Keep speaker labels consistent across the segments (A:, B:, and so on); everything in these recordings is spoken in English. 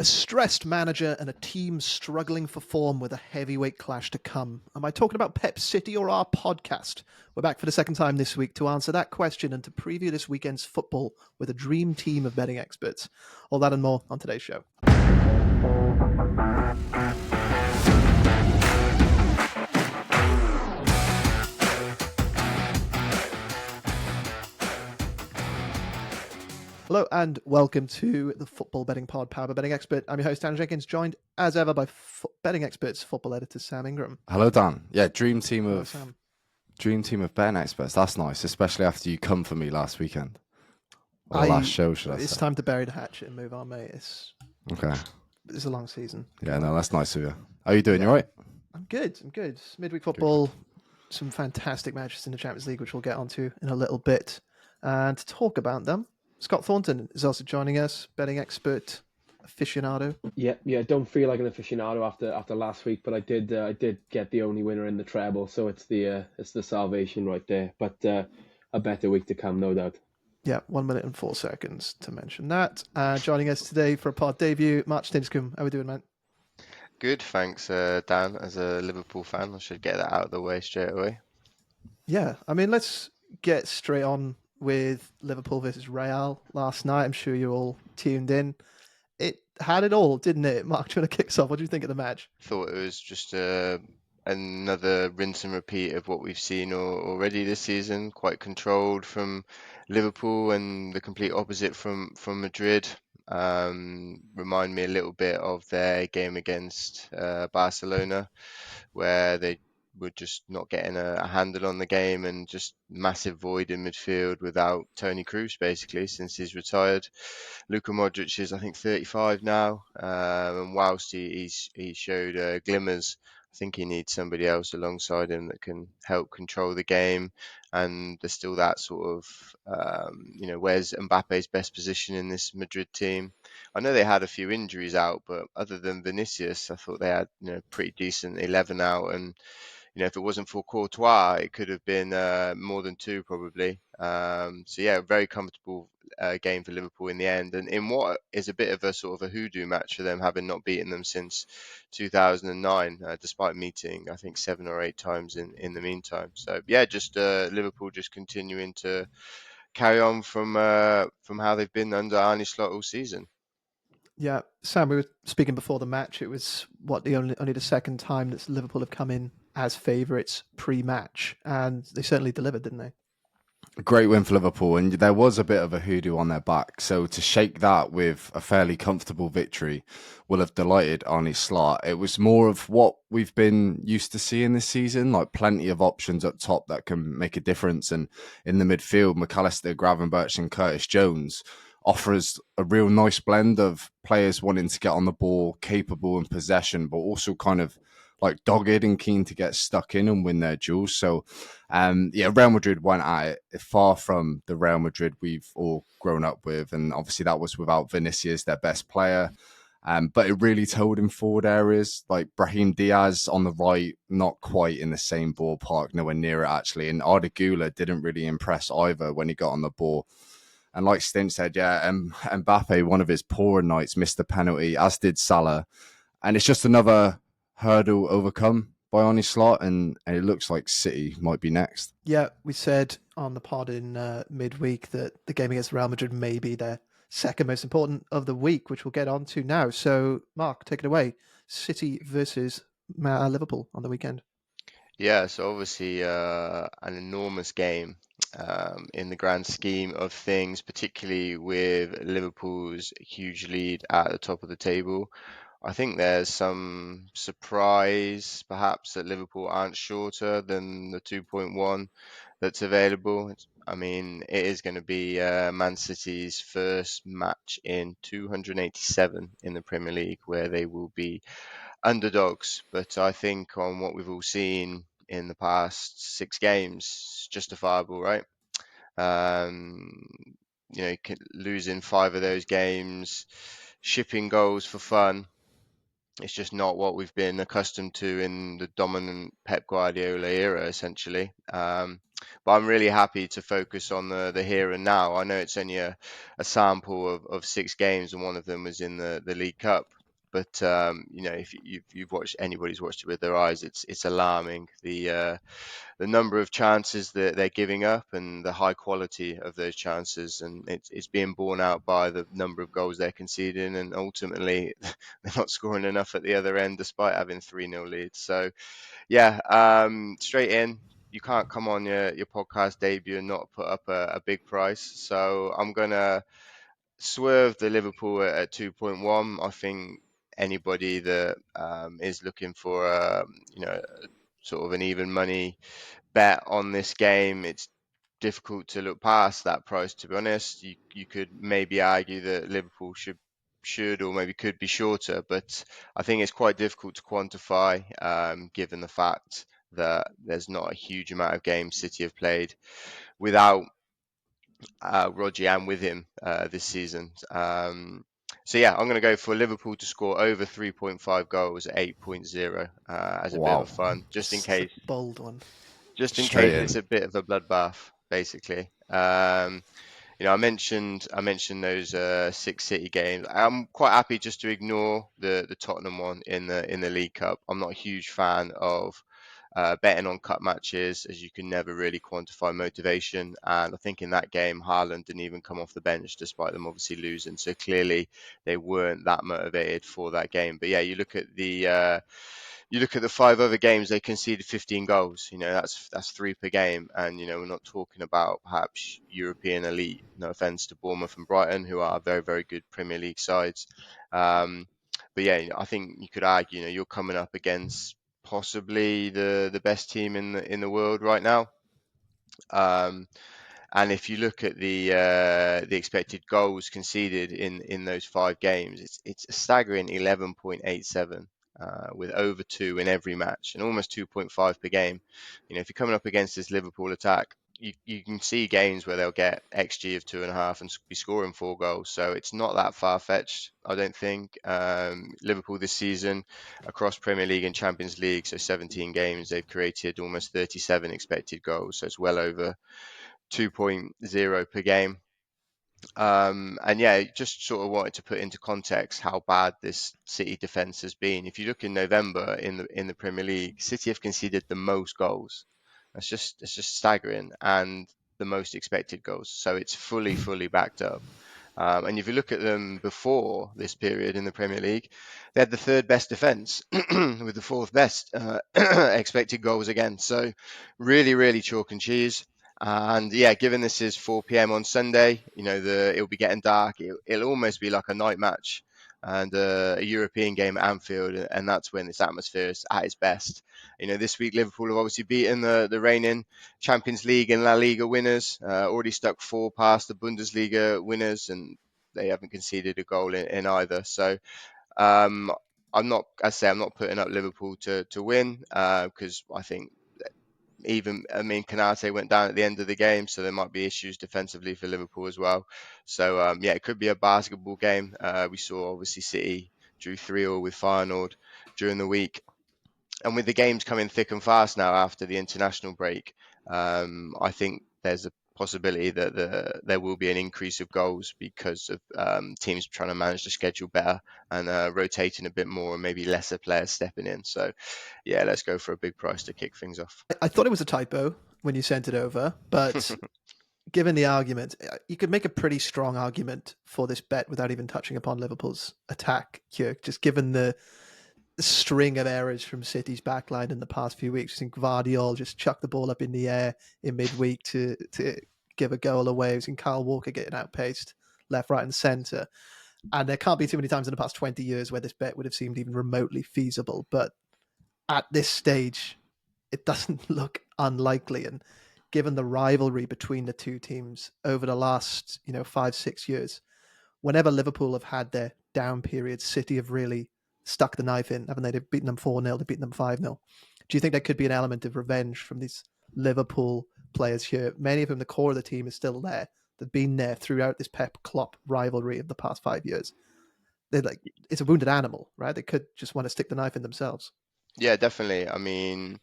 A: A stressed manager and a team struggling for form with a heavyweight clash to come. Am I talking about Pep City or our podcast? We're back for the second time this week to answer that question and to preview this weekend's football with a dream team of betting experts. All that and more on today's show. Hello and welcome to the Football Betting Pod, powered by Betting Expert. I'm your host, Dan Jenkins, joined as ever by Betting Expert's football editor, Sam Ingram.
B: Hello, Dan. Yeah, dream team
A: Hello,
B: of
A: Sam.
B: betting experts. That's nice, especially after you come for me last weekend. Or last show, should I say.
A: It's time to bury the hatchet and move on, mate.
B: Okay.
A: It's a long season.
B: Yeah, no, that's nice of you. How are you doing? You all right?
A: I'm good. Midweek football, some fantastic matches in the Champions League, which we'll get onto in a little bit. And to talk about them, Scott Thornton is also joining us, betting expert, aficionado.
C: Yeah. Don't feel like an aficionado after last week, but I did get the only winner in the treble, so it's the salvation right there. But a better week to come, no doubt.
A: Yeah, 1 minute and 4 seconds to mention that. Joining us today for a pod debut, Mark Stinchcombe. How are we doing, man?
D: Good, thanks, Dan. As a Liverpool fan, I should get that out of the way straight away.
A: Yeah, I mean, let's get straight on with Liverpool versus Real last night. I'm sure you all tuned in. It had it all, didn't it? Mark, do you want to kick us off? What do you think of the match?
D: Thought it was just another rinse and repeat of what we've seen already this season. Quite controlled from Liverpool, and the complete opposite from Madrid. Remind me a little bit of their game against Barcelona, where they were just not getting a handle on the game, and just massive void in midfield without Toni Kroos basically since he's retired. Luka Modric is, I think, 35 now, and whilst he showed glimmers, I think he needs somebody else alongside him that can help control the game. And there's still that sort of, where's Mbappe's best position in this Madrid team? I know they had a few injuries out, but other than Vinicius, I thought they had pretty decent 11 out. And if it wasn't for Courtois, it could have been more than two probably. So yeah, very comfortable game for Liverpool in the end, and in what is a bit of a sort of a hoodoo match for them, having not beaten them since 2009, despite meeting I think 7 or 8 times in the meantime. So yeah, just Liverpool just continuing to carry on from how they've been under Arne Slot all season.
A: Yeah, Sam, we were speaking before the match. It was only the second time that Liverpool have come in as favourites pre-match, and they certainly delivered, didn't they?
B: Great win for Liverpool, and there was a bit of a hoodoo on their back. So to shake that with a fairly comfortable victory will have delighted Arne Slot. It was more of what we've been used to seeing this season, like plenty of options up top that can make a difference. And in the midfield, McAllister, Gravenberch and Curtis Jones offers a real nice blend of players wanting to get on the ball, capable in possession, but also kind of like dogged and keen to get stuck in and win their duels. So, Real Madrid went at it far from the Real Madrid we've all grown up with. And obviously that was without Vinicius, their best player. But it really told in forward areas, like Brahim Diaz on the right, not quite in the same ballpark, nowhere near it actually. And Argyle didn't really impress either when he got on the ball. And like Stinch said, Mbappe, one of his poorer nights, missed the penalty, as did Salah. And it's just another hurdle overcome by Arne Slot, and it looks like City might be next.
A: Yeah, we said on the pod in midweek that the game against Real Madrid may be their second most important of the week, which we'll get on to now. So, Mark, take it away. City versus Liverpool on the weekend.
D: Yeah, so obviously an enormous game in the grand scheme of things, particularly with Liverpool's huge lead at the top of the table. I think there's some surprise, perhaps, that Liverpool aren't shorter than the 2.1 that's available. I mean, it is going to be Man City's first match in 287 in the Premier League, where they will be underdogs. But I think on what we've all seen in the past 6 games, it's justifiable, right? Losing 5 of those games, shipping goals for fun. It's just not what we've been accustomed to in the dominant Pep Guardiola era, essentially. But I'm really happy to focus on the here and now. I know it's only a sample of 6 games, and one of them was in the League Cup. But if you've watched, anybody's watched it with their eyes, it's alarming the number of chances that they're giving up and the high quality of those chances, and it's being borne out by the number of goals they're conceding, and ultimately they're not scoring enough at the other end despite having 3-0 leads. So yeah, straight in. You can't come on your podcast debut and not put up a big price. So I'm gonna swerve the Liverpool at 2.1. I think anybody that is looking for sort of an even money bet on this game, it's difficult to look past that price, to be honest. You could maybe argue that Liverpool should or maybe could be shorter, but I think it's quite difficult to quantify given the fact that there's not a huge amount of games City have played without Rodri and with him this season. So yeah, I'm going to go for Liverpool to score over 3.5 goals at 8.0 as a bit of
B: Wow.
D: fun, just in
A: It's a
D: case
A: bold one.
B: Straight
D: it's
B: in.
D: a bit of a bloodbath, basically. I mentioned those 6 City games. I'm quite happy just to ignore the Tottenham one in the League Cup. I'm not a huge fan of betting on cup matches, as you can never really quantify motivation. And I think in that game, Haaland didn't even come off the bench, despite them obviously losing. So clearly, they weren't that motivated for that game. But yeah, you look at the 5 other games, they conceded 15 goals. That's 3 per game, and we're not talking about perhaps European elite. No offense to Bournemouth and Brighton, who are very, very good Premier League sides. But yeah, I think you could argue, you're coming up against possibly the best team in the world right now. Um, and if you look at the expected goals conceded in those 5 games, it's a staggering 11.87, with over 2 in every match and almost 2.5 per game. If you're coming up against this Liverpool attack, you can see games where they'll get XG of 2.5 and be scoring 4 goals. So it's not that far fetched, I don't think. Liverpool this season across Premier League and Champions League, so 17 games, they've created almost 37 expected goals. So it's well over 2.0 per game. And yeah, just sort of wanted to put into context how bad this City defense has been. If you look in November in the Premier League, City have conceded the most goals. It's just staggering, and the most expected goals. So it's fully backed up. And if you look at them before this period in the Premier League, they had the third best defence with the fourth best expected goals against. So really chalk and cheese. And yeah, given this is 4 p.m. on Sunday, it'll be getting dark. It'll almost be like a night match and a European game at Anfield, and that's when this atmosphere is at its best. This week Liverpool have obviously beaten the reigning Champions League and La Liga winners, already stuck 4 past the Bundesliga winners, and they haven't conceded a goal in either. So um, I'm not putting up Liverpool to win because I think Kanate went down at the end of the game, so there might be issues defensively for Liverpool as well. So yeah, it could be a basketball game. We saw obviously City drew 3-3 with Feyenoord during the week, and with the games coming thick and fast now after the international break, I think there's a possibility that there will be an increase of goals because of teams trying to manage the schedule better and rotating a bit more and maybe lesser players stepping in. So yeah, let's go for a big price to kick things off.
A: I thought it was a typo when you sent it over, but given the argument, you could make a pretty strong argument for this bet without even touching upon Liverpool's attack here, just given the string of errors from City's backline in the past few weeks. I think Vardiol just chucked the ball up in the air in midweek to give a goal away. We've seen Kyle Walker getting outpaced left, right, and centre. And there can't be too many times in the past 20 years where this bet would have seemed even remotely feasible. But at this stage, it doesn't look unlikely. And given the rivalry between the two teams over the last 5-6 years, whenever Liverpool have had their down periods, City have really stuck the knife in, haven't they? They've beaten them 4-0, they've beaten them 5-0. Do you think there could be an element of revenge from these Liverpool players here? Many of them, the core of the team is still there. They've been there throughout this Pep Klopp rivalry of the past 5 years. they're like, it's a wounded animal, right? They could just want to stick the knife in themselves.
D: Yeah, definitely. I mean,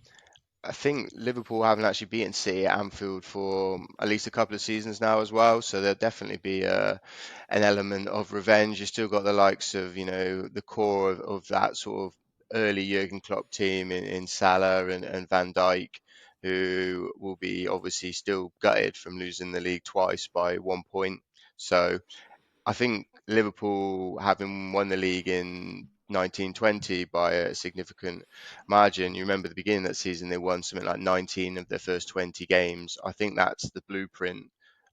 D: I think Liverpool haven't actually beaten City at Anfield for at least a couple of seasons now as well. So there'll definitely be an element of revenge. You've still got the likes of, the core of that sort of early Jurgen Klopp team in Salah and Van Dijk, who will be obviously still gutted from losing the league twice by 1 point. So I think Liverpool, having won the league in 1920 by a significant margin, you remember the beginning of that season, they won something like 19 of their first 20 games. I think that's the blueprint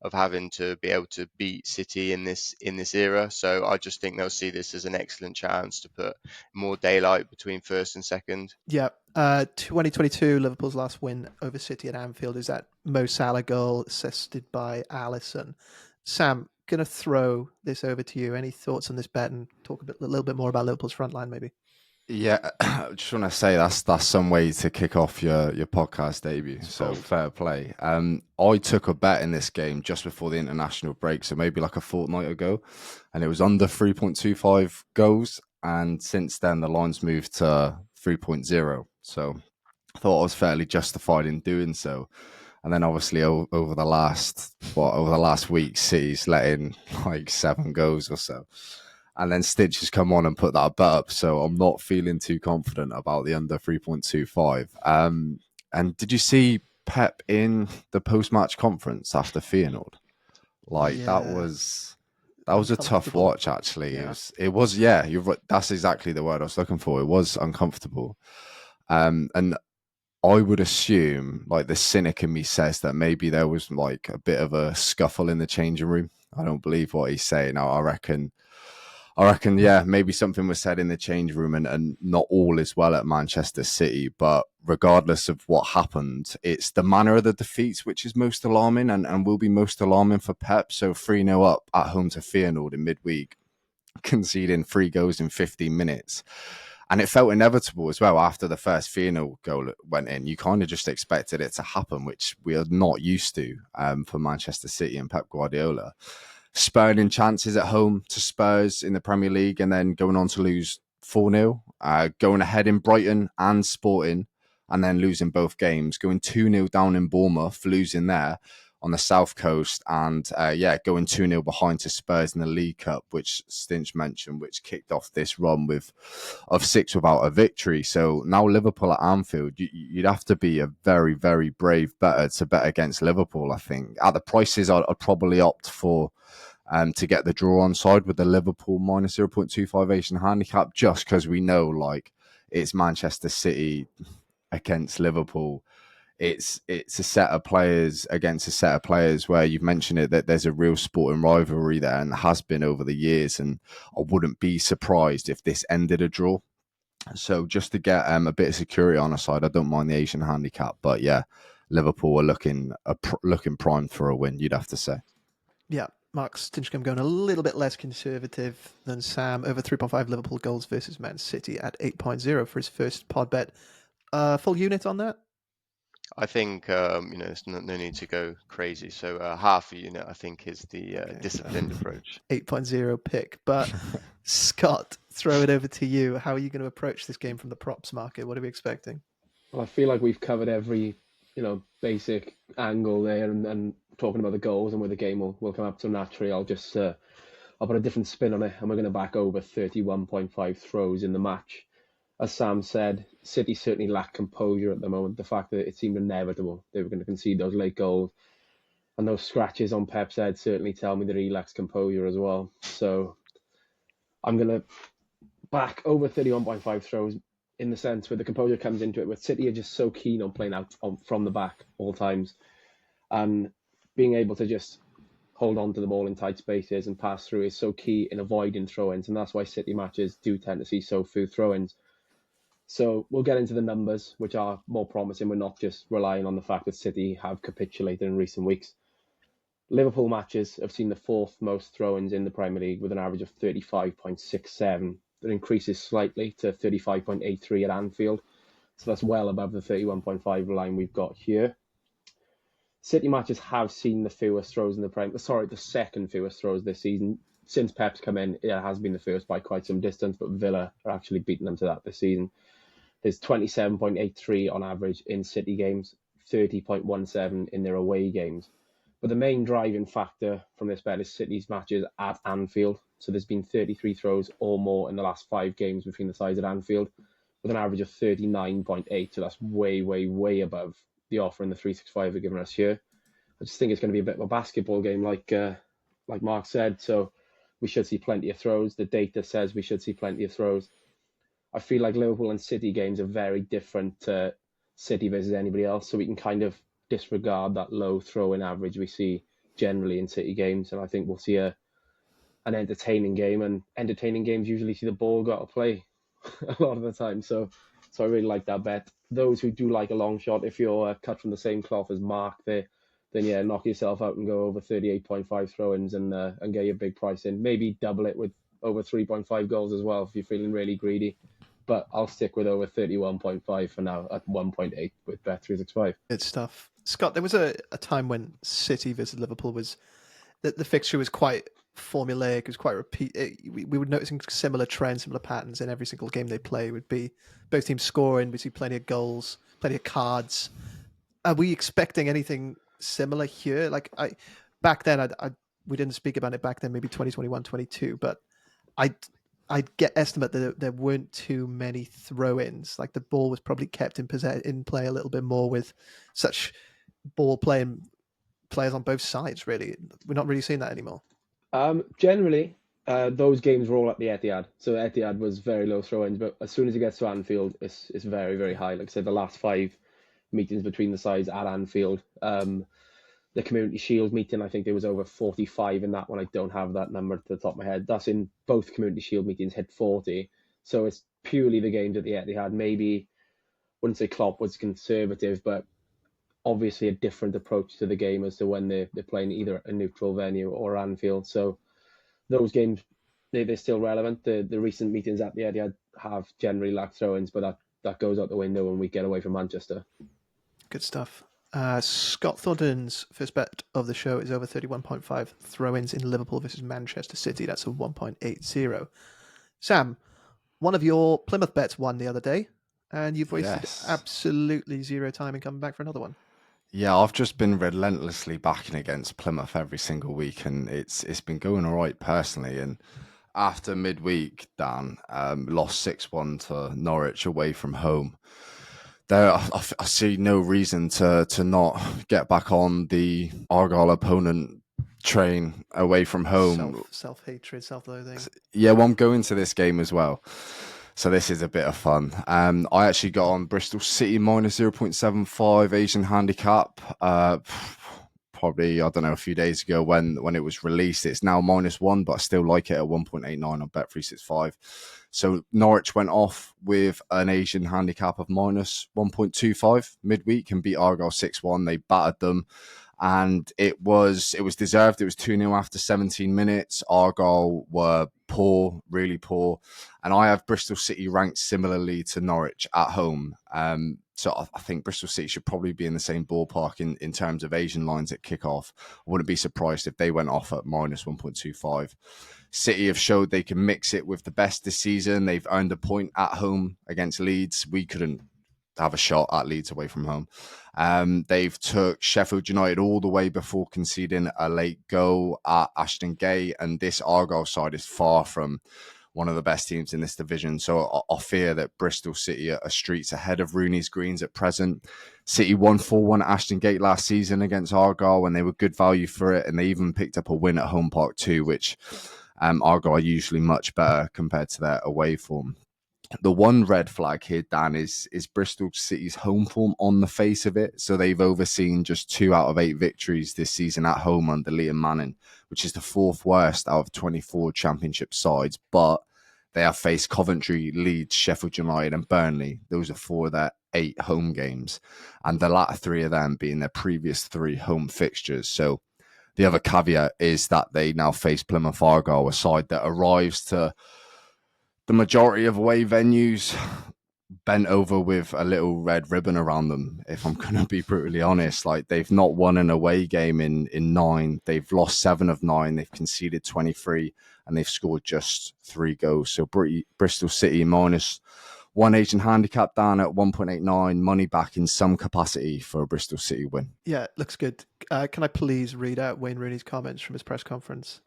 D: of having to be able to beat City in this era. So I just think they'll see this as an excellent chance to put more daylight between first and second.
A: Yeah. 2022, Liverpool's last win over City at Anfield is that Mo Salah goal assisted by Alisson. Sam, going to throw this over to you. Any thoughts on this bet, and talk a little bit more about Liverpool's front line, maybe?
B: Yeah, I just want to say that's some way to kick off your podcast debut. So fair play. I took a bet in this game just before the international break, so maybe like a fortnight ago, and it was under 3.25 goals. And since then, the line's moved to 3.0. So I thought I was fairly justified in doing so. And then obviously over the last week, City's let in like 7 goals or so. And then Stitch has come on and put that bet up. So I'm not feeling too confident about the under 3.25. And did you see Pep in the post-match conference after Feyenoord? That was a tough watch, actually.
A: Yeah.
B: It was, yeah, you're right. That's exactly the word I was looking for. It was uncomfortable. And I would assume, like, the cynic in me says that maybe there was like a bit of a scuffle in the changing room. I don't believe what he's saying. I reckon, yeah, maybe something was said in the change room, and not all is well at Manchester City. But regardless of what happened, it's the manner of the defeats which is most alarming and will be most alarming for Pep. So 3-0 up at home to Feyenoord in midweek, conceding 3 goals in 15 minutes. And it felt inevitable as well after the first Feyenoord goal went in. You kind of just expected it to happen, which we are not used to for Manchester City and Pep Guardiola. Spurning chances at home to Spurs in the Premier League and then going on to lose 4-0, going ahead in Brighton and Sporting and then losing both games, going 2-0 down in Bournemouth, losing there on the South Coast and, going 2-0 behind to Spurs in the League Cup, which Stinch mentioned, which kicked off this run of 6 without a victory. So now Liverpool at Anfield, you'd have to be a very, very brave bettor to bet against Liverpool, I think. At the prices, I'd probably opt for to get the draw on side with the Liverpool minus 0.25 Asian handicap, just because we know, like, it's Manchester City against Liverpool. It's a set of players against a set of players where you've mentioned it, that there's a real sporting rivalry there and has been over the years. And I wouldn't be surprised if this ended a draw. So just to get a bit of security on our side, I don't mind the Asian handicap. But yeah, Liverpool are looking primed for a win, you'd have to say.
A: Yeah, Mark Stinchcombe going a little bit less conservative than Sam, over 3.5 Liverpool goals versus Man City at 8.0 for his first pod bet. Full unit on that?
D: I think there's no need to go crazy. So half a unit, I think, is the disciplined approach.
A: 8.0 pick. But Scott, throw it over to you. How are you going to approach this game from the props market? What are we expecting?
C: Well, I feel like we've covered every basic angle there, and talking about the goals and where the game will come up. So naturally, I'll just I'll put a different spin on it, and we're going to back over 31.5 throws in the match. As Sam said, City certainly lack composure at the moment. The fact that it seemed inevitable they were going to concede those late goals, and those scratches on Pep's head certainly tell me that he lacks composure as well. So I'm going to back over 31.5 throws, in the sense where the composure comes into it, where City are just so keen on playing out from the back all times, and being able to just hold on to the ball in tight spaces and pass through is so key in avoiding throw-ins, and that's why City matches do tend to see so few throw-ins. So we'll get into the numbers, which are more promising. We're not just relying on the fact that City have capitulated in recent weeks. Liverpool matches have seen the 4th most throw-ins in the Premier League with an average of 35.67. That increases slightly to 35.83 at Anfield. So that's well above the 31.5 line we've got here. City matches have seen the fewest throws in the Premier. The second fewest throws this season. since Pep's come in, it has been the first by quite some distance, but Villa are actually beating them to that this season. There's 27.83 on average in City games, 30.17 in their away games. But the main driving factor from this bet is City's matches at Anfield. So there's been 33 throws or more in the last 5 games between the sides at Anfield, with an average of 39.8. So that's way, way, way above the offer in the 365 are giving us here. I just think it's going to be a bit of a basketball game, like Mark said. So we should see plenty of throws. The data says we should see plenty of throws. I feel like Liverpool and City games are very different to City versus anybody else. So we can kind of disregard that low throw-in average we see generally in City games. And I think we'll see an entertaining game. And entertaining games usually see the ball go out of play a lot of the time. So I really like that bet. Those who do like a long shot, if you're cut from the same cloth as Mark there, then yeah, knock yourself out and go over 38.5 throw-ins and get your big price in. Maybe double it with over 3.5 goals as well if you're feeling really greedy. But I'll stick with over 31.5 for now at 1.8 with Bet365.
A: Good stuff. Scott, there was a time when City versus Liverpool was the fixture was quite formulaic. It was quite we were noticing similar trends, similar patterns in every single game they play. It would be both teams scoring. We see plenty of goals, plenty of cards. Are we expecting anything similar here? Like back then, we didn't speak about it back then, maybe 2021, 22, but I'd estimate that there weren't too many throw-ins. Like the ball was probably kept in play a little bit more with such ball playing players on both sides. Really, we're not really seeing that anymore.
C: Generally, those games were all at the Etihad, so Etihad was very low throw-ins. But as soon as it gets to Anfield, it's very, very high. Like I said, the last 5 meetings between the sides at Anfield. The Community Shield meeting, I think there was over 45 in that one. I don't have that number to the top of my head. That's in both Community Shield meetings, hit 40. So it's purely the games at the Etihad. Maybe, wouldn't say Klopp was conservative, but obviously a different approach to the game as to when they're playing either a neutral venue or Anfield. So those games, they're still relevant. The recent meetings at the Etihad have generally lacked throw-ins, but that goes out the window when we get away from Manchester.
A: Good stuff. Scott Thornton's first bet of the show is over 31.5 throw-ins in Liverpool versus Manchester City. That's a 1.80. Sam, one of your Plymouth bets won the other day, and you've wasted absolutely zero time in coming back for another one.
B: Yeah, I've just been relentlessly backing against Plymouth every single week, and it's been going all right personally. And after midweek, Dan lost 6-1 to Norwich away from home. I see no reason to not get back on the Argyle opponent train away from home.
A: Self-hatred, self-loathing.
B: Yeah, well, I'm going to this game as well. So this is a bit of fun. I actually got on Bristol City minus 0.75 Asian handicap. Probably, I don't know, a few days ago when it was released. It's now -1, but I still like it at 1.89 on Bet365. So Norwich went off with an Asian handicap of minus 1.25 midweek and beat Argyle 6-1. They battered them, and it was deserved. It was 2-0 after 17 minutes. Argyle were poor, really poor, and I have Bristol City ranked similarly to Norwich at home. So I think Bristol City should probably be in the same ballpark in terms of Asian lines at kickoff. I wouldn't be surprised if they went off at minus 1.25. City have showed they can mix it with the best this season. They've earned a point at home against Leeds. We couldn't have a shot at Leeds away from home. They've took Sheffield United all the way before conceding a late goal at Aston Gate, and this Argyle side is far from one of the best teams in this division. So I fear that Bristol City are streets ahead of Rooney's Greens at present. City won 4-1 at Aston Gate last season against Argyle, and they were good value for it, and they even picked up a win at Home Park too, which Argyle are usually much better compared to their away form. The one red flag here, Dan, is Bristol City's home form on the face of it. So they've overseen just 2 out of 8 victories this season at home under Liam Manning, which is the 4th worst out of 24 championship sides. But they have faced Coventry, Leeds, Sheffield United and Burnley. Those are 4 of their 8 home games, and the latter 3 of them being their previous 3 home fixtures. So the other caveat is that they now face Plymouth Argyle, a side that arrives to the majority of away venues bent over with a little red ribbon around them, if I'm going to be brutally honest. Like, they've not won an away game in 9. They've lost 7 of 9. They've conceded 23, and they've scored just 3 goals. So Bristol City minus 1 Asian handicap down at 1.89, money back in some capacity for a Bristol City win.
A: Yeah, looks good. Can I please read out Wayne Rooney's comments from his press conference?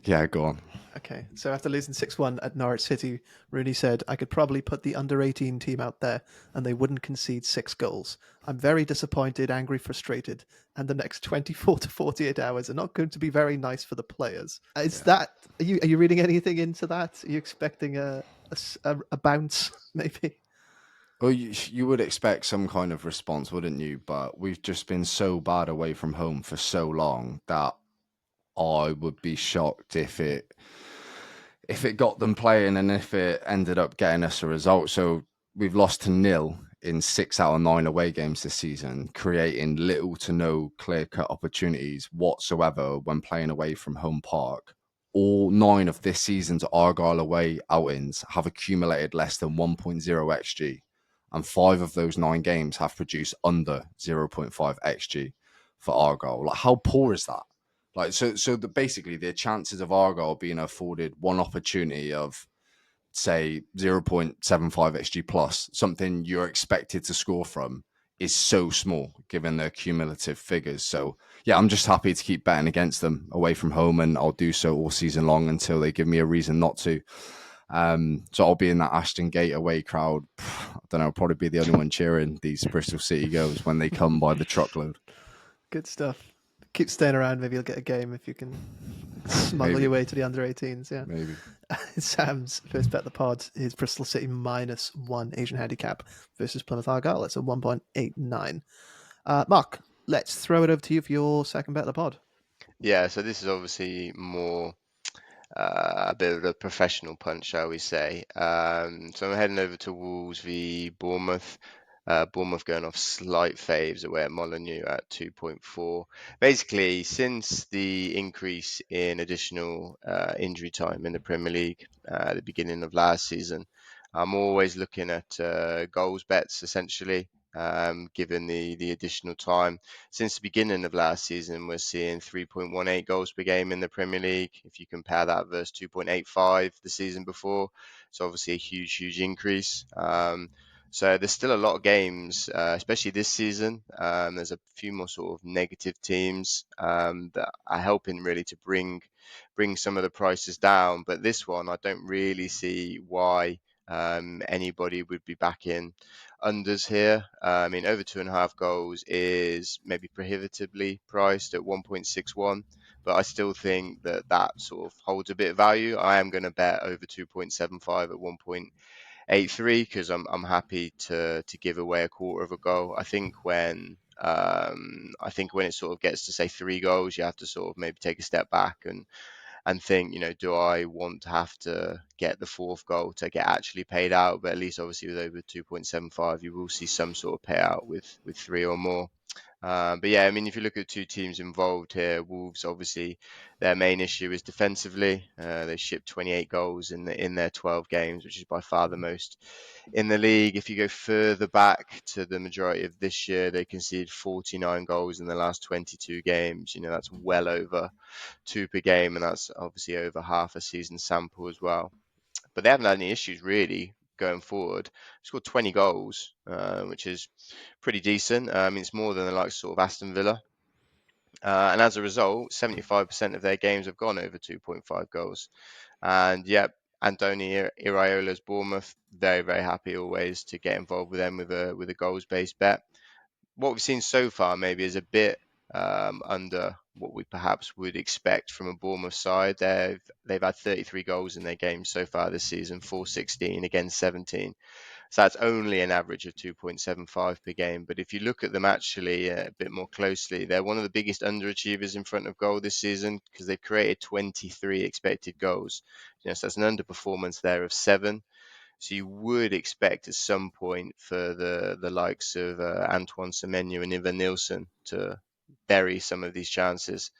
B: Yeah, go on.
A: Okay, so after losing 6-1 at Norwich City, Rooney said, "I could probably put the under-18 team out there and they wouldn't concede 6 goals. I'm very disappointed, angry, frustrated, and the next 24 to 48 hours are not going to be very nice for the players." Is that, are you reading anything into that? Are you expecting a bounce, maybe?
B: Well, you would expect some kind of response, wouldn't you? But we've just been so bad away from home for so long that I would be shocked if it got them playing and if it ended up getting us a result. So we've lost to 0 in 6 out of 9 away games this season, creating little to no clear-cut opportunities whatsoever when playing away from home park. All 9 of this season's Argyle away outings have accumulated less than 1.0 xg, and 5 of those 9 games have produced under 0.5 xg for Argyle. Like, how poor is that? Like, so basically the chances of Argyle being afforded one opportunity of, say, 0.75 xg plus, something you're expected to score from, is so small given their cumulative figures. So yeah, I'm just happy to keep betting against them away from home, and I'll do so all season long until they give me a reason not to. So I'll be in that Aston Gate away crowd. I don't know, I'll probably be the only one cheering these Bristol City goals when they come by the truckload.
A: Good stuff. Keep staying around. Maybe you'll get a game if you can smuggle
B: Maybe.
A: your way to the under-18s. Yeah.
B: Maybe.
A: Sam's first bet of the pod is Bristol City minus 1 Asian handicap versus Plymouth Argyle. That's a 1.89. Mark, let's throw it over to you for your second bet of the pod.
D: Yeah, so this is obviously more a bit of a professional punch, shall we say. So I'm heading over to Wolves v Bournemouth. Bournemouth going off slight faves away at Molineux at 2.4. Basically, since the increase in additional injury time in the Premier League at the beginning of last season, I'm always looking at goals bets, essentially, given the additional time. Since the beginning of last season, we're seeing 3.18 goals per game in the Premier League. If you compare that versus 2.85 the season before, it's obviously a huge increase. So there's still a lot of games, especially this season. There's a few more sort of negative teams that are helping really to bring some of the prices down. But this one, I don't really see why anybody would be backing unders here. I mean, over 2.5 goals is maybe prohibitively priced at 1.61, but I still think that sort of holds a bit of value. I am going to bet over 2.75 at 1.83 because I'm happy to give away a quarter of a goal. I think when it sort of gets to say 3 goals, you have to sort of maybe take a step back and think, do I want to have to get the 4th goal to get actually paid out? But at least obviously with over 2.75, you will see some sort of payout with 3 or more. But yeah, I mean, if you look at 2 teams involved here, Wolves, obviously their main issue is defensively. They shipped 28 goals in their 12 games, which is by far the most in the league. If you go further back to the majority of this year, they conceded 49 goals in the last 22 games. That's well over 2 per game, and that's obviously over half a season sample as well. But they haven't had any issues really going forward. Scored 20 goals, which is pretty decent. I mean, it's more than the likes sort of Aston Villa. And as a result, 75% of their games have gone over 2.5 goals. And yep, Andoni Iraola's Bournemouth, very happy always to get involved with them with a goals based bet. What we've seen so far maybe is a bit under what we perhaps would expect from a Bournemouth side. They've had 33 goals in their games so far this season, 416 against 17. So that's only an average of 2.75 per game. But if you look at them actually a bit more closely, they're one of the biggest underachievers in front of goal this season because they've created 23 expected goals. So that's an underperformance there of 7. So you would expect at some point for the likes of Antoine Semenyo and Ivan Nilsson to bury some of these chances.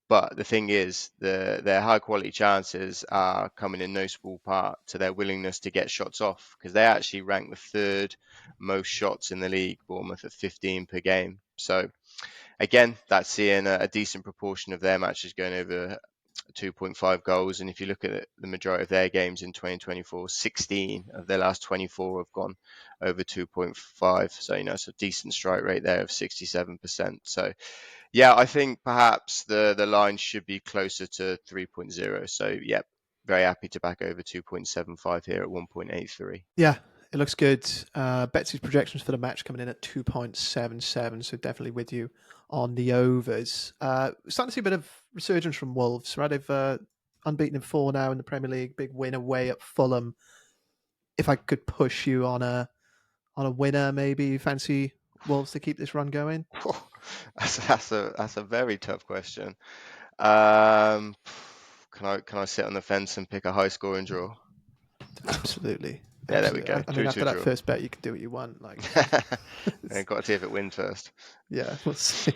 D: But the thing is, their high quality chances are coming in no small part to their willingness to get shots off, because they actually rank the third most shots in the league, Bournemouth, at 15 per game. So again, that's seeing a decent proportion of their matches going over 2.5 goals. And if you look at the majority of their games in 2024, 16 of their last 24 have gone over 2.5. So, it's a decent strike rate there of 67%. So, yeah, I think perhaps the line should be closer to 3.0. So, yeah, very happy to back over 2.75 here at 1.83.
A: Yeah, it looks good. Betsy's projections for the match coming in at 2.77, so definitely with you on the overs. Starting to see a bit of resurgence from Wolves, right? They've unbeaten in 4 now in the Premier League, big win away at Fulham. If I could push you on a winner, maybe you fancy Wolves to keep this run going?
D: That's a very tough question. Can I sit on the fence and pick a high scoring draw?
A: Absolutely.
D: Yeah, there we
A: Absolutely.
D: go.
A: I mean,
D: 2-2
A: after that
D: draw.
A: first bet, you can do what you want. Like,
D: Got to see if it wins first.
A: yeah, we'll see.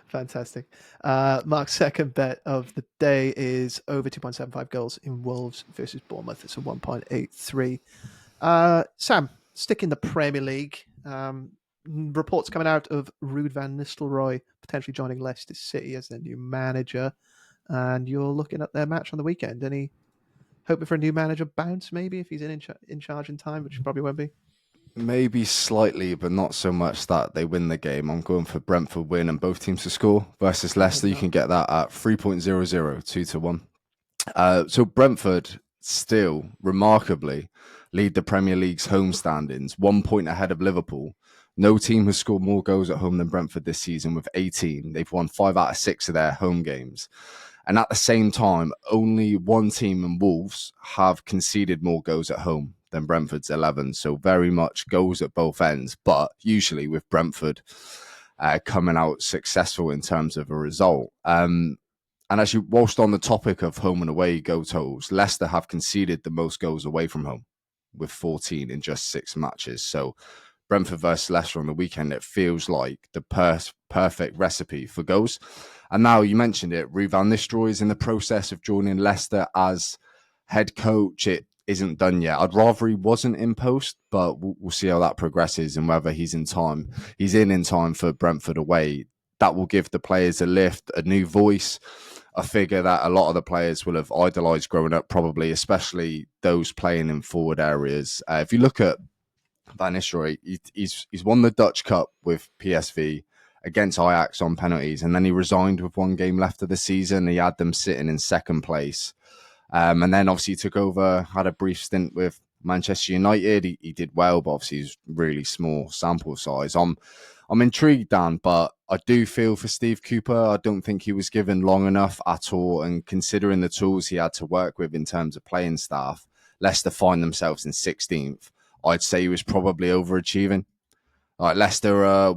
A: Fantastic. Mark's second bet of the day is over 2.75 goals in Wolves versus Bournemouth. It's a 1.83. Sam, stick in the Premier League. Reports coming out of Ruud van Nistelrooy potentially joining Leicester City as their new manager. And you're looking at their match on the weekend. Any hoping for a new manager bounce, maybe, if he's in charge in time, which probably won't be?
B: Maybe slightly, but not so much that they win the game. I'm going for Brentford win and both teams to score versus Leicester. You can get that at 3.00, 2-1. So Brentford still remarkably lead the Premier League's home standings, 1 point ahead of Liverpool. No team has scored more goals at home than Brentford this season with 18. They've won 5 out of 6 of their home games. And at the same time, only one team in Wolves have conceded more goals at home than Brentford's 11. So very much goals at both ends, but usually with Brentford coming out successful in terms of a result. And actually, whilst on the topic of home and away goal totals, Leicester have conceded the most goals away from home with 14 in just 6 matches. So Brentford versus Leicester on the weekend, it feels like the perfect recipe for goals. And now you mentioned it, Ruud van Nistelrooy is in the process of joining Leicester as head coach. It isn't done yet. I'd rather he wasn't in post, but we'll see how that progresses and whether he's in time. He's in time for Brentford away. That will give the players a lift, a new voice, a figure that a lot of the players will have idolised growing up, probably, especially those playing in forward areas. If you look at Van Nistelrooy, he's won the Dutch Cup with PSV against Ajax on penalties, and then he resigned with 1 game left of the season. He had them sitting in second place. And then obviously he took over, had a brief stint with Manchester United. He did well, but obviously he's really small sample size. I'm intrigued, Dan, but I do feel for Steve Cooper. I don't think he was given long enough at all. And considering the tools he had to work with in terms of playing staff, Leicester find themselves in 16th. I'd say he was probably overachieving. Like Leicester,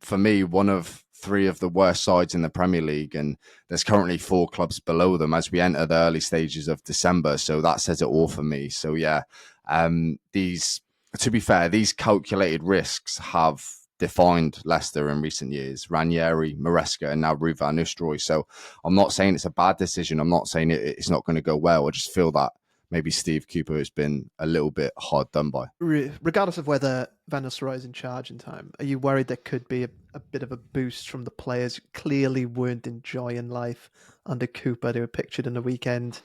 B: for me, one of 3 of the worst sides in the Premier League, and there's currently 4 clubs below them as we enter the early stages of December. So that says it all for me. So yeah, to be fair, these calculated risks have defined Leicester in recent years. Ranieri, Maresca, and now Ruud van Nistelrooy. So I'm not saying it's a bad decision. I'm not saying it's not going to go well. I just feel that maybe Steve Cooper has been a little bit hard done by.
A: Regardless of whether Van Nistelrooy is in charge in time, are you worried there could be a bit of a boost from the players who clearly weren't enjoying life under Cooper? They were pictured in the weekend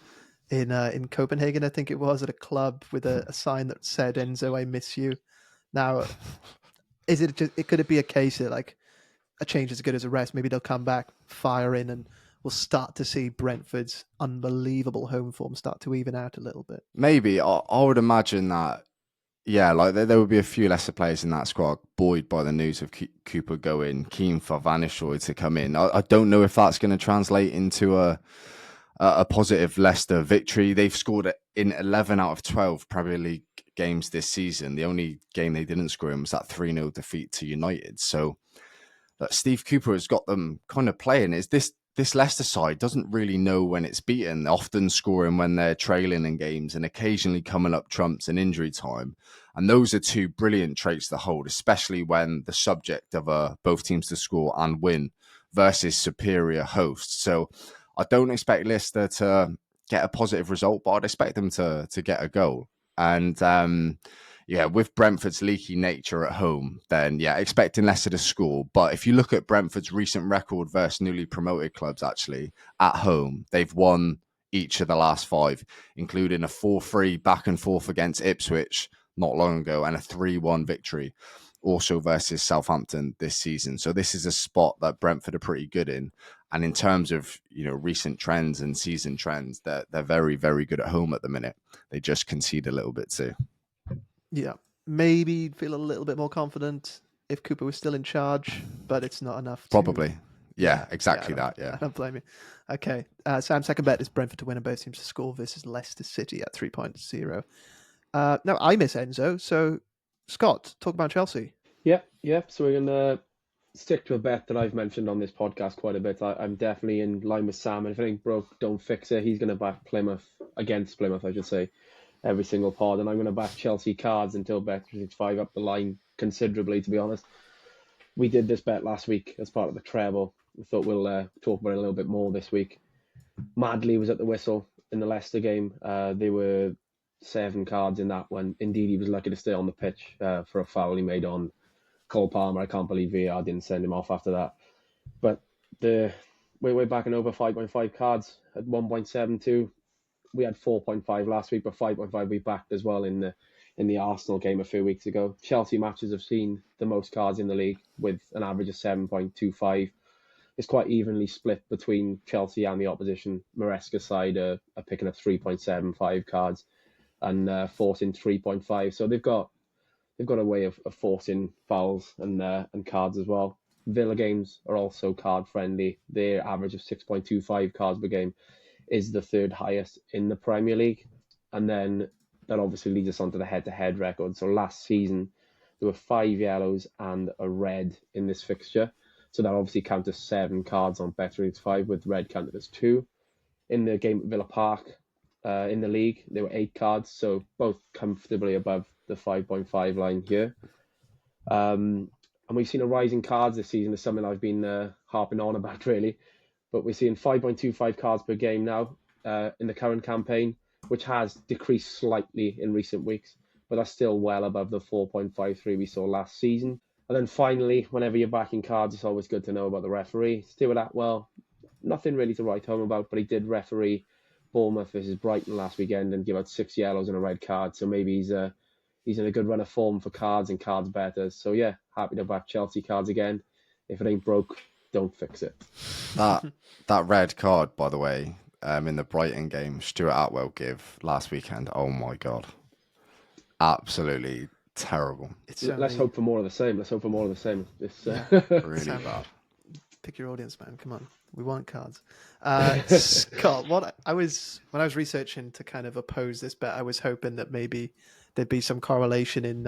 A: in Copenhagen, I think it was, at a club with a sign that said, "Enzo, I miss you." Now, could it be a case that like a change is as good as a rest? Maybe they'll come back, fire in, and we'll start to see Brentford's unbelievable home form start to even out a little bit.
B: Maybe. I would imagine that, yeah, like there would be a few lesser players in that squad buoyed by the news of Cooper going, keen for Van Nistelrooy to come in. I don't know if that's going to translate into a positive Leicester victory. They've scored in 11 out of 12 Premier League games this season. The only game they didn't score in was that 3-0 defeat to United. So Steve Cooper has got them kind of playing. Is this Leicester side doesn't really know when it's beaten, often scoring when they're trailing in games and occasionally coming up trumps in injury time. And those are 2 brilliant traits to hold, especially when the subject of both teams to score and win versus superior hosts. So I don't expect Leicester to get a positive result, but I'd expect them to get a goal. And with Brentford's leaky nature at home, then expecting Leicester to score. But if you look at Brentford's recent record versus newly promoted clubs, actually at home, they've won each of the last 5, including a 4-3 back and forth against Ipswich not long ago and a 3-1 victory also versus Southampton this season. So this is a spot that Brentford are pretty good in. And in terms of, recent trends and season trends, they're very, very good at home at the minute. They just concede a little bit too.
A: Yeah, maybe feel a little bit more confident if Cooper was still in charge, but it's not enough.
B: Probably. Yeah, exactly that. Yeah.
A: I don't blame you. Okay. Sam's second bet is Brentford to win and both teams to score versus Leicester City at 3.0. Now, I miss Enzo. So, Scott, talk about Chelsea.
C: Yeah. So we're going to stick to a bet that I've mentioned on this podcast quite a bit. I'm definitely in line with Sam. And if anything broke, don't fix it. He's going to back Plymouth, against Plymouth, I should say, every single pod. And I'm going to back Chelsea cards until bet365 up the line considerably, to be honest. We did this bet last week as part of the treble. We thought we'll talk about it a little bit more this week. Madley was at the whistle in the Leicester game. There were 7 cards in that one. Indeed, he was lucky to stay on the pitch for a foul he made on Cole Palmer. I can't believe VAR didn't send him off after that. But we're backing over 5.5 cards at 1.72. We had 4.5 last week, but 5.5 we backed as well in the Arsenal game a few weeks ago. Chelsea matches have seen the most cards in the league with an average of 7.25. It's quite evenly split between Chelsea and the opposition. Maresca's side are picking up 3.75 cards and forcing 3.5. So they've got a way of forcing fouls and cards as well. Villa games are also card friendly. Their average of 6.25 cards per game is the 3rd highest in the Premier League. And then that obviously leads us on to the head-to-head record. So last season, there were 5 yellows and a red in this fixture. So that obviously counts as 7 cards on Bet365, with red counted as 2. In the game at Villa Park, in the league, there were 8 cards, so both comfortably above the 5.5 line here. And we've seen a rise in cards this season. It's something I've been harping on about, really. But we're seeing 5.25 cards per game now in the current campaign, which has decreased slightly in recent weeks, but that's still well above the 4.53 we saw last season. And then finally, whenever you're backing cards, it's always good to know about the referee. Stuart Atwell, nothing really to write home about, but he did referee Bournemouth versus Brighton last weekend and give out 6 yellows and a red card. So maybe he's in a good run of form for cards and cards betters. So yeah, happy to back Chelsea cards again. If it ain't broke, don't fix it.
B: That red card, by the way, in the Brighton game, Stuart Atwell gave last weekend. Oh my God, absolutely terrible.
C: Let's hope for more of the same. It's
B: really bad.
A: Pick your audience, man. Come on, we want cards. Scott, when I was researching to kind of oppose this bet, I was hoping that maybe there'd be some correlation in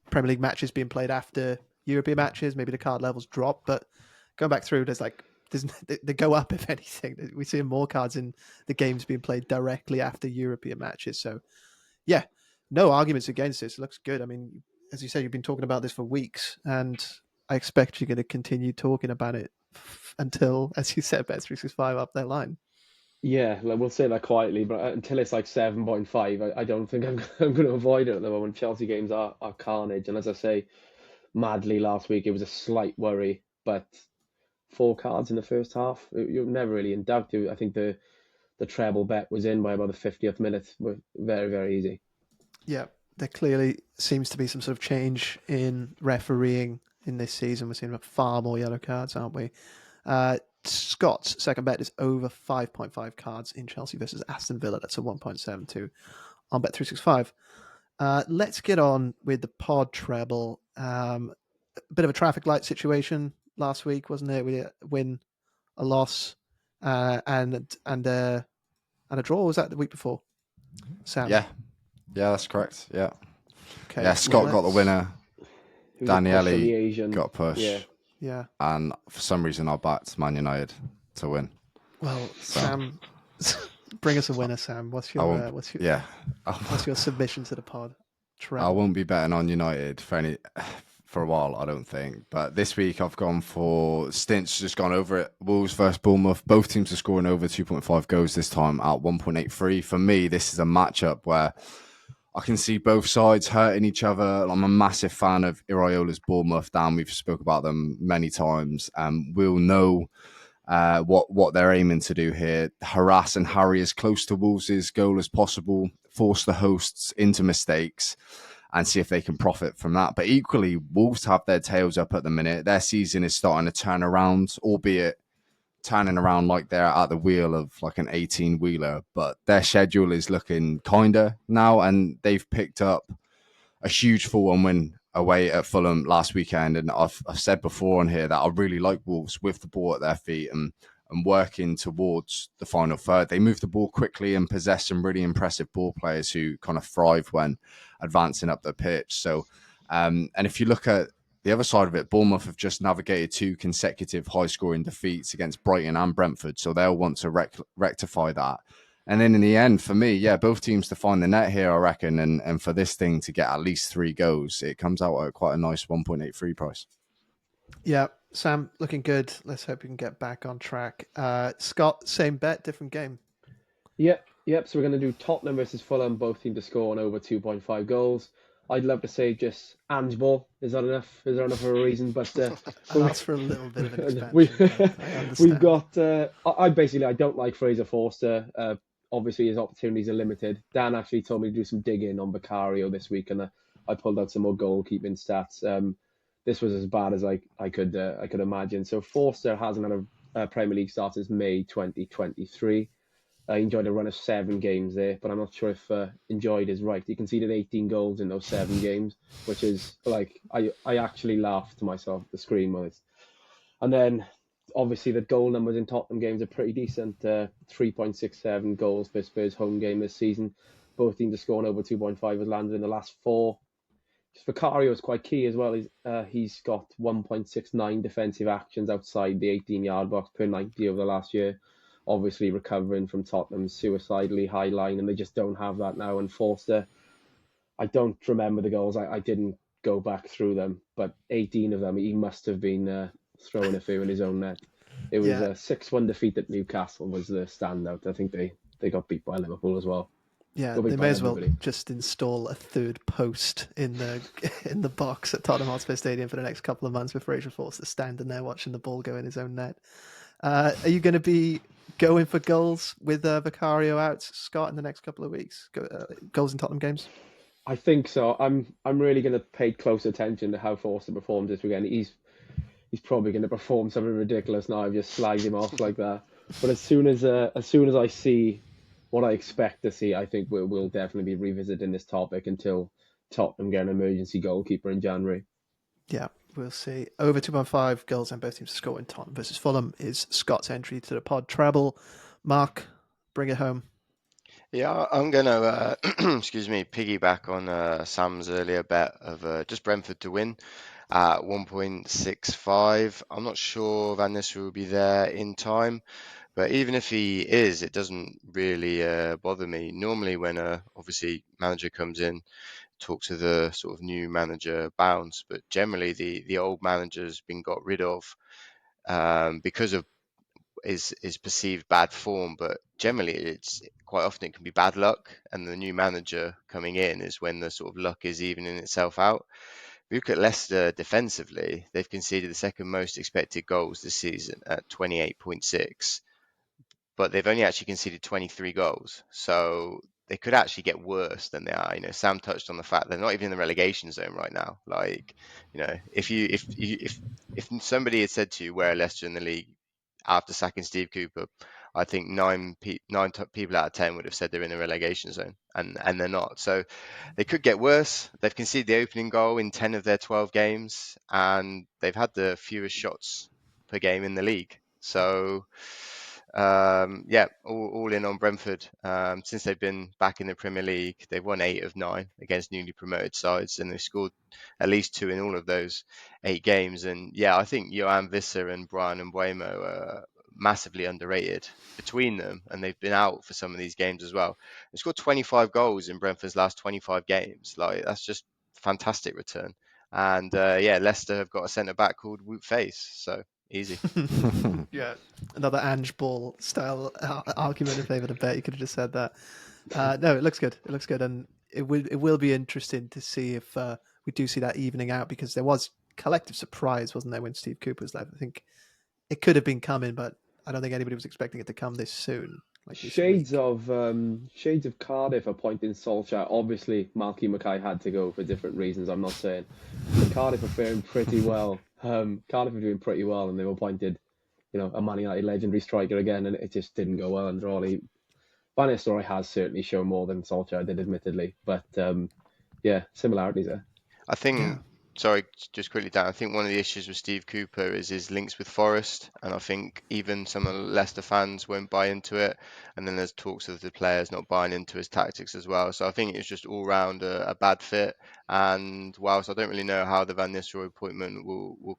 A: Premier League matches being played after European matches. Maybe the card levels drop, but going back through, they go up, if anything. We're seeing more cards in the games being played directly after European matches. So, yeah, no arguments against this. It looks good. I mean, as you said, you've been talking about this for weeks, and I expect you're going to continue talking about it until, as you said, Bet365 up their line.
C: Yeah, we'll say that quietly, but until it's like 7.5, I don't think I'm going to avoid it at the moment. Chelsea games are carnage, and as I say, Madley last week, it was a slight worry, but 4 cards in the first half, you're never really in doubt. I think the treble bet was in by about the 50th minute. Very, very easy. Yeah,
A: there clearly seems to be some sort of change in refereeing in this season. We're seeing far more yellow cards, aren't we? Scott's second bet is over 5.5 cards in Chelsea versus Aston Villa. That's a 1.72 on Bet365. Let's get on with the pod treble. A bit of a traffic light situation last week, wasn't it? We win, a loss, and a draw. Was that the week before? Sam?
B: Yeah, that's correct. Yeah.
A: Okay.
B: Yeah, Scott got the winner. Daniele got pushed.
A: Yeah.
B: And for some reason, I backed Man United to win.
A: Well, so. Sam, bring us a winner, Sam. What's your
B: for a while, I don't think. But this week I've gone for Stinch, just gone over it. Wolves versus Bournemouth. Both teams are scoring over 2.5 goals this time at 1.83. For me, this is a matchup where I can see both sides hurting each other. I'm a massive fan of Iraola's Bournemouth. Dan, we've spoke about them many times. We'll know what they're aiming to do here: harass and harry as close to Wolves' goal as possible, force the hosts into mistakes, and see if they can profit from that. But equally, Wolves have their tails up at the minute. Their season is starting to turn around, albeit turning around like they're at the wheel of like an 18-wheeler. But their schedule is looking kinder now, and they've picked up a huge 4-1 win away at Fulham last weekend. And I've said before on here that I really like Wolves with the ball at their feet and working towards the final third. They move the ball quickly and possess some really impressive ball players who kind of thrive when advancing up the pitch. So, and if you look at the other side of it, Bournemouth have just navigated 2 consecutive high-scoring defeats against Brighton and Brentford, so they'll want to rectify that. And then in the end, for me, yeah, both teams to find the net here, I reckon, and for this thing to get at least 3 goals, it comes out at quite a nice 1.83 price.
A: Yeah, Sam, looking good. Let's hope you can get back on track. Scott, same bet, different game.
C: Yep. So we're going to do Tottenham versus Fulham, both teams to score on over 2.5 goals. I'd love to say just handball. Is that enough? Is there enough of a reason? But
A: I'll ask for a little bit of an expansion.
C: We've got. I don't like Fraser Forster. Obviously, his opportunities are limited. Dan actually told me to do some digging on Vicario this week, and I pulled out some more goalkeeping stats. This was as bad as I could imagine. So Forster hasn't had a Premier League start since May 2023. I enjoyed a run of 7 games there, but I'm not sure if enjoyed is right. He conceded 18 goals in those 7 games, which is like, I actually laughed to myself at the screen when it's. And then obviously the goal numbers in Tottenham games are pretty decent. 3.67 goals per Spurs home game this season. Both teams are scoring over 2.5 has landed in the last 4. Vicario is quite key as well. He's got 1.69 defensive actions outside the 18-yard box per 90 over the last year. Obviously recovering from Tottenham's suicidally high line, and they just don't have that now. And Forster, I don't remember the goals. I didn't go back through them, but 18 of them, he must have been throwing a few in his own net. It was a 6-1 defeat at Newcastle was the standout. I think they got beat by Liverpool as well.
A: Yeah, they may as well just install a third post in the box at Tottenham Hotspur Stadium for the next couple of months with Fraser Forster standing there watching the ball go in his own net. Are you going to be going for goals with Vicario out, Scott, in the next couple of weeks? Goals in Tottenham games?
C: I think so. I'm really going to pay close attention to how Forster performs this weekend. He's probably going to perform something ridiculous now. I've just slagged him off like that. But as soon as I see what I expect to see, I think we'll definitely be revisiting this topic until Tottenham get an emergency goalkeeper in January.
A: Yeah, we'll see. Over 2.5 goals and both teams to score in Tottenham versus Fulham is Scott's entry to the pod treble. Mark, bring it home.
D: Yeah, I'm going to, excuse me, piggyback on Sam's earlier bet of just Brentford to win at 1.65. I'm not sure Van Nistelrooy will be there in time, but even if he is, it doesn't really bother me. Normally when obviously manager comes in, talk to the sort of new manager bounce, but generally the old manager's been got rid of because of is perceived bad form, but generally it's quite often it can be bad luck, and the new manager coming in is when the sort of luck is evening itself out. If you look at Leicester defensively, they've conceded the second most expected goals this season at 28.6, but they've only actually conceded 23 goals, so they could actually get worse than they are. Sam touched on the fact they're not even in the relegation zone right now. Like, if somebody had said to you where Leicester in the league after sacking Steve Cooper, I think nine people out of 10 would have said they're in the relegation zone, and they're not. So they could get worse. They've conceded the opening goal in 10 of their 12 games, and they've had the fewest shots per game in the league. So all in on Brentford. Since they've been back in the Premier League, they've won 8 of 9 against newly promoted sides, and they've scored at least 2 in all of those 8 games. And I think Johan Visser and Brian Mbeumo are massively underrated between them, and they've been out for some of these games as well. They've scored 25 goals in Brentford's last 25 games. Like, that's just fantastic return. And Leicester have got a centre back called Wout Face, so easy.
A: Yeah, another Ange Ball style argument in favour of the bet. You could have just said that. No, it looks good. It looks good, and it will be interesting to see if we do see that evening out, because there was collective surprise, wasn't there, when Steve Cooper was left? I think it could have been coming, but I don't think anybody was expecting it to come this soon. Like this
C: Shades
A: week.
C: of Cardiff appointing Solskjaer. Obviously, Malky Mackay had to go for different reasons. I'm not saying, but Cardiff are faring pretty well. Cardiff are doing pretty well, and they've appointed, a Man United legendary striker again, and it just didn't go well under Ollie. Van Nistelrooy has certainly shown more than Solskjaer did, admittedly, but similarities there.
D: I think, sorry, just quickly, Dan, I think one of the issues with Steve Cooper is his links with Forest, and I think even some of the Leicester fans won't buy into it, and then there's talks of the players not buying into his tactics as well. So I think it's just all round a bad fit, and whilst I don't really know how the Van Nistelrooy appointment will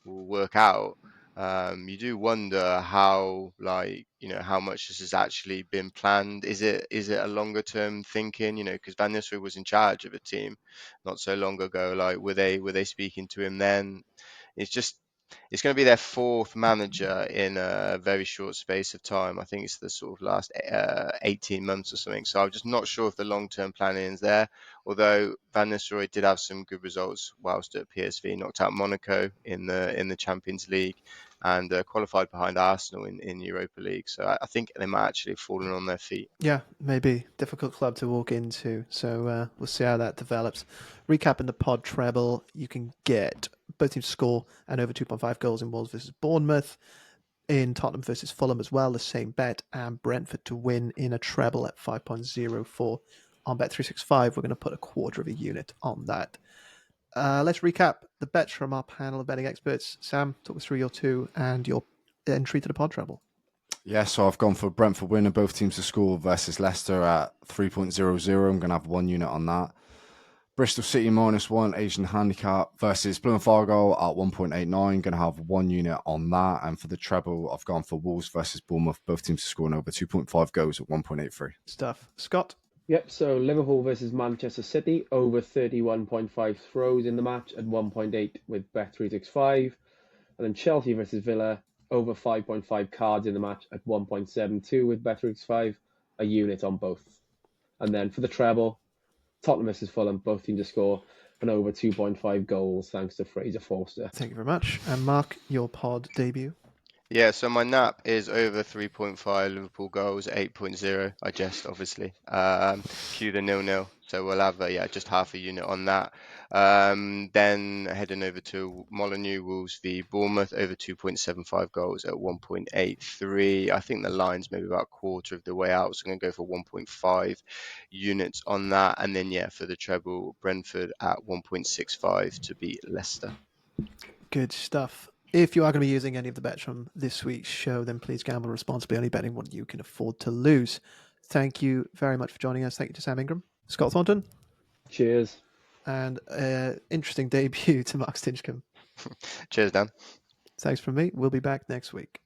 D: work out, you do wonder how, how much this has actually been planned. Is it a longer term thinking? Because Van Nistelrooy was in charge of a team not so long ago. Like, were they speaking to him then? It's going to be their fourth manager in a very short space of time. I think it's the sort of last 18 months or something. So I'm just not sure if the long-term planning is there. Although Van Nistelrooy did have some good results whilst at PSV, knocked out Monaco in the Champions League, and qualified behind Arsenal in Europa League. So I think they might actually have fallen on their feet.
A: Yeah, maybe. Difficult club to walk into. So we'll see how that develops. Recapping the pod treble, you can get both teams to score and over 2.5 goals in Wolves versus Bournemouth. In Tottenham versus Fulham as well, the same bet. And Brentford to win in a treble at 5.04. On Bet365, we're going to put a quarter of a unit on that. Let's recap the bets from our panel of betting experts. Sam, talk us through your two and your entry to the pod treble.
B: Yeah, so I've gone for Brentford winner, both teams to score versus Leicester at 3.00. I'm going to have 1 unit on that. Bristol City -1 Asian handicap versus Plymouth Argyle at 1.89. Going to have 1 unit on that. And for the treble, I've gone for Wolves versus Bournemouth, both teams to score over 2.5 goals at 1.83.
A: Stuff. Scott?
C: Yep, so Liverpool versus Manchester City, over 31.5 throws in the match at 1.8 with Bet365. And then Chelsea versus Villa, over 5.5 cards in the match at 1.72 with Bet365, a unit on both. And then for the treble, Tottenham versus Fulham, both teams to score and over 2.5 goals, thanks to Fraser Forster.
A: Thank you very much. And Mark, your pod debut.
D: Yeah, so my nap is over 3.5 Liverpool goals, 8.0. I jest, obviously. Cue the 0-0. So we'll have just half a unit on that. Then heading over to Molineux Wolves v Bournemouth, over 2.75 goals at 1.83. I think the line's maybe about a quarter of the way out, so I'm going to go for 1.5 units on that. And then for the treble, Brentford at 1.65 to beat Leicester.
A: Good stuff. If you are going to be using any of the bets from this week's show, then please gamble responsibly, only betting what you can afford to lose. Thank you very much for joining us. Thank you to Sam Ingram, Scott Thornton.
C: Cheers.
A: And interesting debut to Mark Stinchcombe.
D: Cheers, Dan.
A: Thanks from me. We'll be back next week.